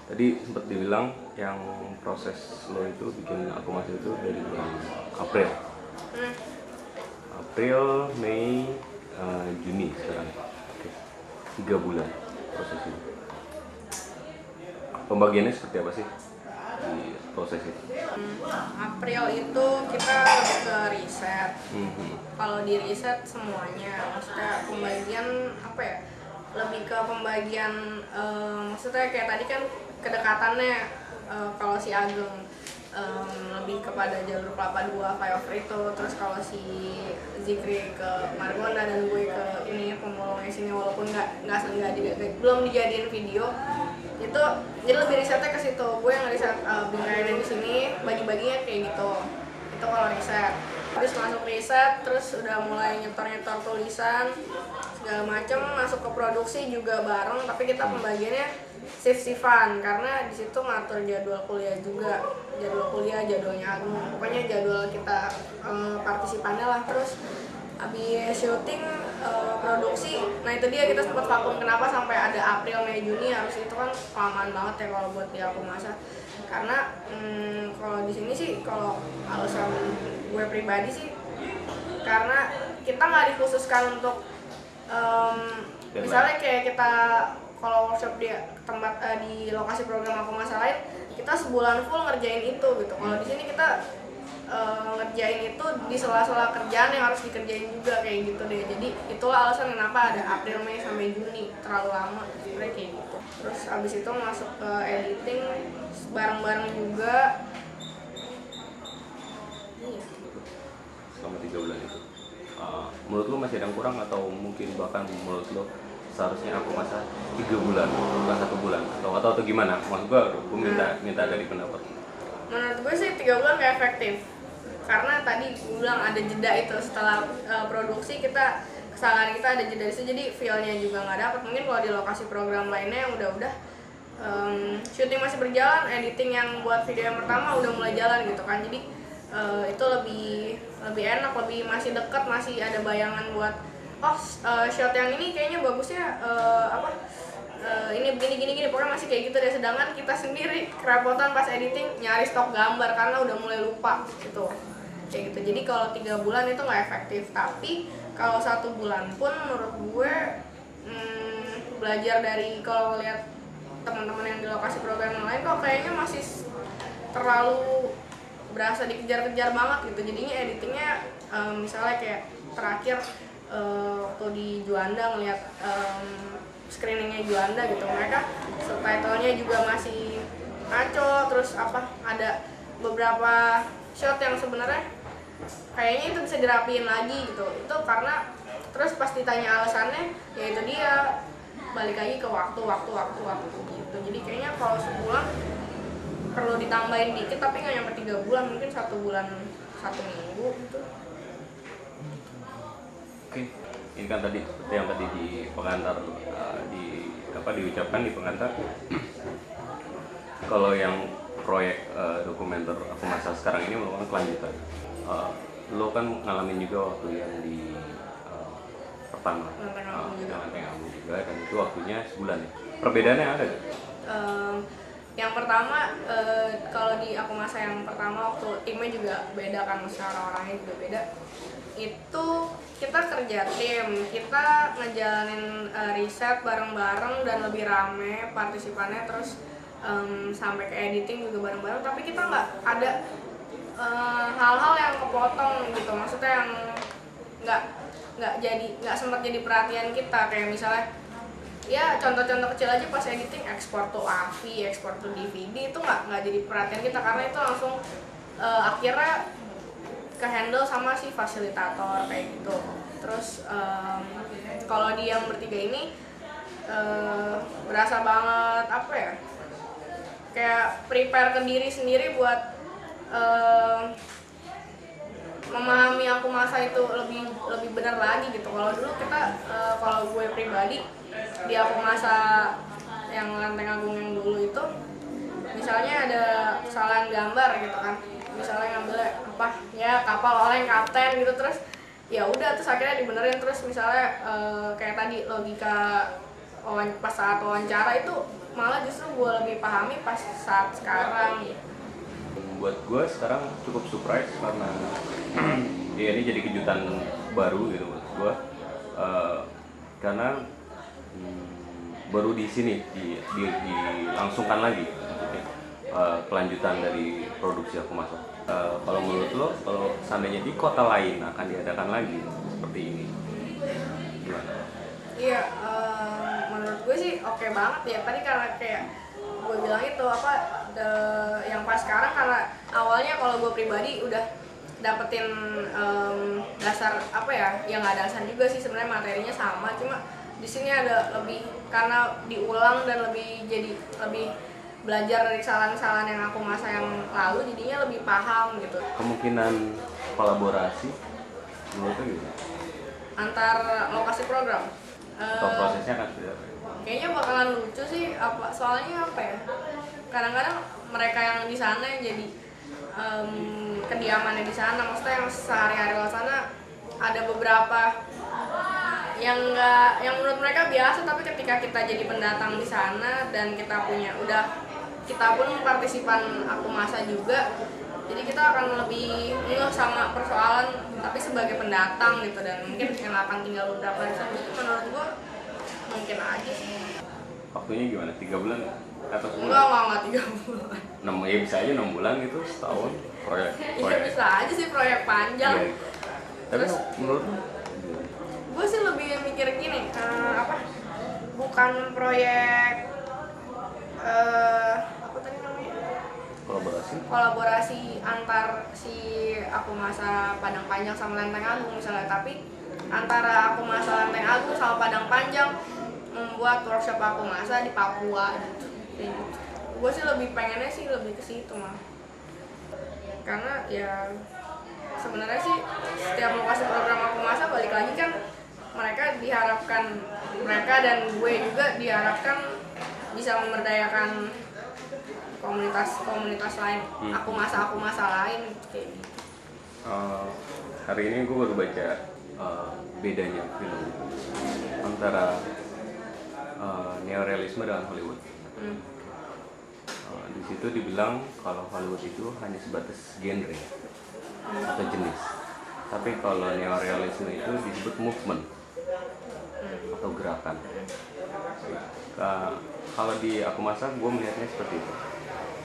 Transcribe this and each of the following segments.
Tadi sempat dibilang yang proses lo itu bikin Akumas itu dari bulan April. April, Mei, Juni sekarang. Oke. 3 bulan proses ini. Pembagiannya seperti apa sih di proses itu? April itu kita lebih ke riset. Kalau di riset semuanya, maksudnya pembagian apa ya? Lebih ke pembagian, maksudnya kayak tadi kan kedekatannya, kalau si Ageng lebih kepada jalur Kelapa 2 flyover itu, terus kalau si Zikri ke Margonda dan gue ke ini pemulungnya sini, walaupun belum dijadiin video itu, jadi lebih risetnya ke situ. Gue yang riset bingkainya di sini, bagi-baginya kayak gitu. Itu kalau riset. Habis masuk riset, terus udah mulai nyetor tulisan segala macem, masuk ke produksi juga bareng, tapi kita pembagiannya shift-shiftan karena di situ ngatur jadwal kuliah juga, jadwalnya Agung, pokoknya jadwal kita partisipannya lah. Terus habis syuting, produksi, nah itu dia kita sempat vakum. Kenapa sampai ada April, Mei, Juni? Harus itu kan kelamaan banget ya kalau buat di aku masa. Karena kalau di sini sih, kalau alasan gue pribadi sih, karena kita nggak dikhususkan untuk misalnya kayak kita kalau workshop di tempat di lokasi program aku masa lain, kita sebulan full ngerjain itu gitu. Kalau di sini kita ngerjain itu di sela-sela kerjaan yang harus dikerjain juga, kayak gitu deh. Jadi itulah alasan kenapa ada April, Mei sampai Juni, terlalu lama sebenarnya kayak gitu. Terus abis itu masuk ke editing bareng-bareng juga. Selama 3 bulan itu, menurut lo masih ada yang kurang, atau mungkin bahkan menurut lo seharusnya aku masa 3 bulan bukan 1 bulan, atau gimana? Maksud gue minta dari pendapat. Menurut gue sih 3 bulan gak efektif, karena tadi gue bilang ada jeda itu setelah produksi, kesalahan kita ada jeda itu, jadi feel-nya juga nggak dapat. Mungkin kalau di lokasi program lainnya yang udah syuting masih berjalan, editing yang buat video yang pertama udah mulai jalan gitu kan, jadi itu lebih enak, lebih masih dekat, masih ada bayangan buat shot yang ini kayaknya bagusnya ini gini, pokoknya masih kayak gitu deh. Sedangkan kita sendiri kerepotan pas editing nyari stok gambar karena udah mulai lupa gitu, kayak gitu. Jadi kalau 3 bulan itu nggak efektif, tapi kalau 1 bulan pun menurut gue belajar dari, kalau lihat teman-teman yang di lokasi program yang lain, kok kayaknya masih terlalu berasa dikejar-kejar banget gitu. Jadinya editingnya misalnya kayak terakhir waktu di Juanda ngeliat screeningnya Juanda gitu, mereka subtitlenya juga masih ngaco, terus ada beberapa shot yang sebenarnya kayaknya itu bisa dirapiin lagi gitu. Itu karena terus pas ditanya alasannya, ya itu dia balik lagi ke waktu gitu. Jadi kayaknya kalau sebulan perlu ditambahin dikit, tapi nggak nyampe 3 bulan, mungkin 1 bulan 1 minggu gitu. Oke, ini kan tadi seperti yang tadi di pengantar diucapkan di pengantar. Kalau yang proyek dokumenter Aku Masa sekarang ini merupakan kelanjutan. Lo kan ngalamin juga waktu yang di pertama dengan Tengah juga, dan itu waktunya sebulan ya. Perbedaannya ada gak? Yang pertama, kalau di Aku Masa yang pertama waktu timnya juga beda kan, secara orangnya juga beda. Itu kita kerja tim, kita ngejalanin riset bareng-bareng dan lebih rame partisipannya, terus sampai ke editing juga bareng-bareng, tapi kita nggak ada hal-hal yang kepotong gitu, maksudnya yang nggak sempat jadi perhatian kita, kayak misalnya ya contoh-contoh kecil aja pas editing, ekspor to AVI, ekspor to DVD, itu nggak jadi perhatian kita karena itu langsung akhirnya ke handle sama si fasilitator kayak gitu. Terus kalau di yang bertiga ini berasa banget kayak prepare ke diri sendiri buat memahami Aku Masa itu lebih benar lagi gitu. Kalau dulu kita kalau gue pribadi di Aku Masa yang Lenteng Agung yang dulu itu, misalnya ada kesalahan gambar gitu kan, misalnya ngambilnya kapal oleng kapten gitu, terus ya udah, terus akhirnya dibenerin. Terus misalnya kayak tadi logika pas saat wawancara itu malah justru gue lebih pahami pas saat sekarang. Buat gue sekarang cukup surprise karena ya ini jadi kejutan baru gitu buat gue. Karena baru di sini dilangsungkan lagi maksudnya, kelanjutan dari produksi Aku Masak. Kalau menurut lo, kalau seandainya di kota lain akan diadakan lagi seperti ini, gimana? Iya, menurut gue sih oke banget ya. Tadi karena kayak gue bilang itu yang pas sekarang, karena awalnya kalau gue pribadi udah dapetin dasar apa ya, yang nggak dasar juga sih sebenarnya, materinya sama, cuma di sini ada lebih karena diulang dan lebih belajar dari kesalahan-kesalahan yang Aku Masak yang lalu, jadinya lebih paham gitu. Kemungkinan kolaborasi menurut lo gimana? Antar lokasi program. Atau prosesnya kan seperti apa? Kayaknya bakalan lucu sih, soalnya apa ya? Kadang-kadang mereka yang di sana yang jadi kediamannya di sana, maksudnya yang sehari-hari di sana, ada beberapa yang menurut mereka biasa, tapi ketika kita jadi pendatang di sana dan kita pun partisipan Aku Masak juga, jadi kita akan lebih ngeh sama persoalan tapi sebagai pendatang gitu, dan mungkin yang akan tinggal beberapa di sana. Menurut gua mungkin aja sih. Waktunya gimana? 3 bulan atau sebulan? Enggak 3 bulan. 6, ya bisa aja 6 bulan gitu, setahun proyek. Iya bisa aja sih, proyek panjang. Iya. Tapi menurut lo? Gue sih lebih mikir gini, bukan proyek apa tadi namanya? Kolaborasi antar si Aku Masak Padang Panjang sama Lenteng Agung misalnya, tapi antara Aku Masak Lenteng Agung sama Padang Panjang membuat workshop Aku Masak di Papua gitu. Gue sih lebih pengennya sih lebih ke situ mah, karena ya sebenarnya sih setiap lokasi program Aku Masak balik lagi kan mereka dan gue juga diharapkan bisa memberdayakan komunitas lain, Aku Masak lain kayak gitu. Hari ini gue baru baca bedanya film antara neorealisme dengan Hollywood. Di situ dibilang kalau Hollywood itu hanya sebatas genre atau jenis, tapi kalau neorealisme itu disebut movement atau gerakan. Kalau di Aku Masak gue melihatnya seperti itu,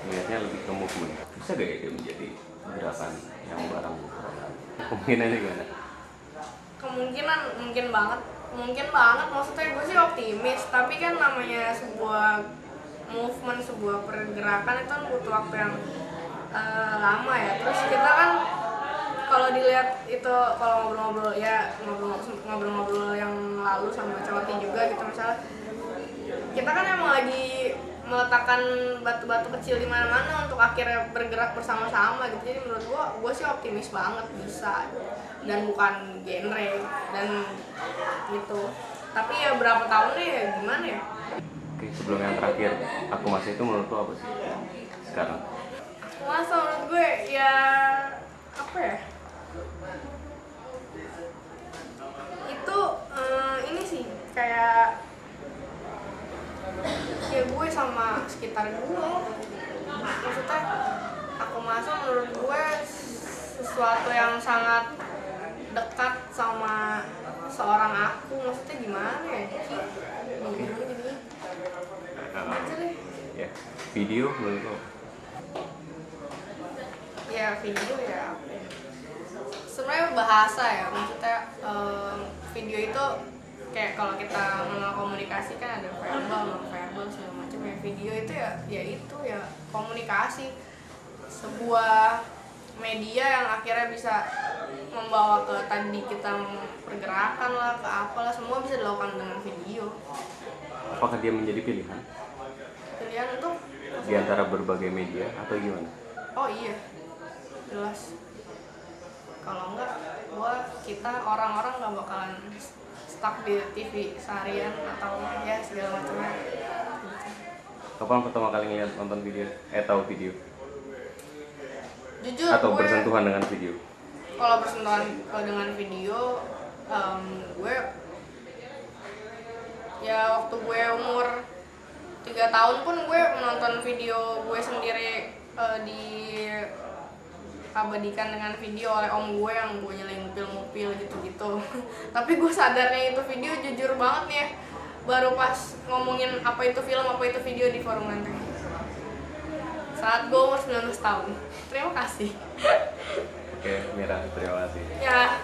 melihatnya lebih ke movement. Bisa gak ya dia menjadi gerakan yang barang? Kemungkinannya gimana? Kemungkinan mungkin banget, maksudnya gue sih optimis, tapi kan namanya sebuah movement, sebuah pergerakan itu kan butuh waktu yang lama ya. Terus kita kan kalau dilihat itu, kalau ngobrol-ngobrol yang lalu sama Cewati juga gitu, misalnya kita kan emang lagi meletakkan batu-batu kecil di mana-mana untuk akhirnya bergerak bersama-sama gitu. Jadi menurut gue sih optimis banget bisa, dan bukan genre dan gitu. Tapi ya berapa tahunnya ya gimana ya. Oke, sebelum yang terakhir, Aku Masak itu menurut lo apa sih sekarang? Aku Masak menurut gue ya apa ya, itu ini sih kayak ya gue sama sekitar gue, maksudnya Aku Masak menurut gue sesuatu yang sangat dekat sama seorang aku, maksudnya gimana ya sih jadinya Ya, video menurut lo? ya video ya sebenarnya bahasa ya, maksudnya video itu kayak kalau kita mengenal komunikasi kan ada verbal, non-verbal segala macam ya. Video itu ya itu ya komunikasi, sebuah media yang akhirnya bisa membawa ke tadi kita pergerakan lah, ke apalah, semua bisa dilakukan dengan video. Apakah dia menjadi pilihan Untuk di antara berbagai media atau gimana? oh iya jelas, kalau enggak kita orang-orang nggak bakalan stuck di TV seharian atau ya segala macamnya. Kapan pertama kali nonton video? Tahu video? Jujur Atau gue bersentuhan dengan video? kalau bersentuhan dengan video, gue Ya waktu gue umur 3 tahun pun gue menonton video gue sendiri diabadikan dengan video oleh om gue yang gue nyelingpil-mupil gitu-gitu. Tapi gue sadarnya itu video jujur banget nih ya, baru pas ngomongin apa itu film, apa itu video di forum Menteng saat gue umur 19 tahun. Terima kasih. Oke, Mira, terima kasih. Ya.